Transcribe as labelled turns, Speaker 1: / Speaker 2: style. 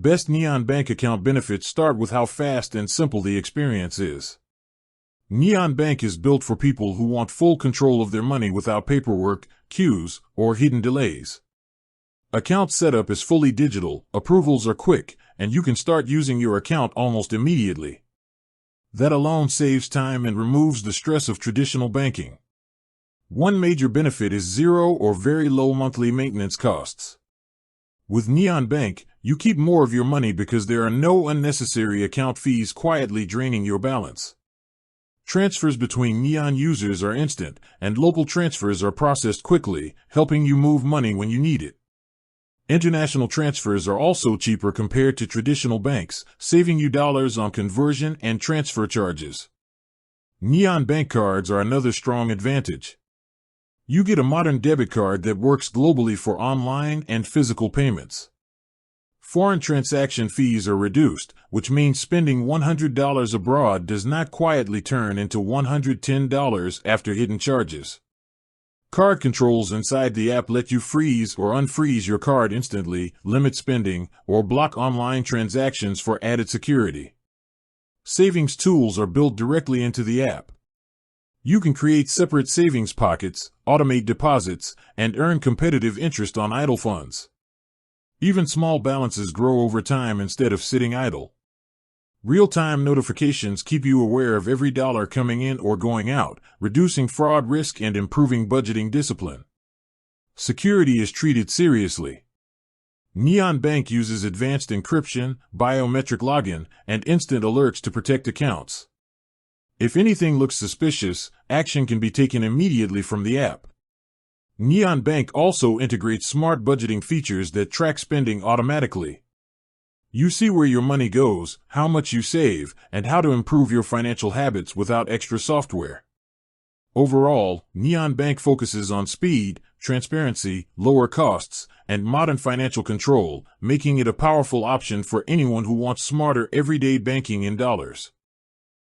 Speaker 1: Best Neon Bank account benefits start with how fast and simple the experience is. Neon Bank is built for people who want full control of their money without paperwork, queues, or hidden delays. Account setup is fully digital, approvals are quick, and you can start using your account almost immediately. That alone saves time and removes the stress of traditional banking. One major benefit is zero or very low monthly maintenance costs. With Neon Bank, you keep more of your money because there are no unnecessary account fees quietly draining your balance. Transfers between Neon users are instant, and local transfers are processed quickly, helping you move money when you need it. International transfers are also cheaper compared to traditional banks, saving you dollars on conversion and transfer charges. Neon Bank cards are another strong advantage. You get a modern debit card that works globally for online and physical payments. Foreign transaction fees are reduced, which means spending $100 abroad does not quietly turn into $110 after hidden charges. Card controls inside the app let you freeze or unfreeze your card instantly, limit spending, or block online transactions for added security. Savings tools are built directly into the app. You can create separate savings pockets, automate deposits, and earn competitive interest on idle funds. Even small balances grow over time instead of sitting idle. Real-time notifications keep you aware of every dollar coming in or going out, reducing fraud risk and improving budgeting discipline. Security is treated seriously. Neon Bank uses advanced encryption, biometric login, and instant alerts to protect accounts. If anything looks suspicious, action can be taken immediately from the app. Neon Bank also integrates smart budgeting features that track spending automatically. You see where your money goes, how much you save, and how to improve your financial habits without extra software. Overall, Neon Bank focuses on speed, transparency, lower costs, and modern financial control, making it a powerful option for anyone who wants smarter everyday banking in dollars.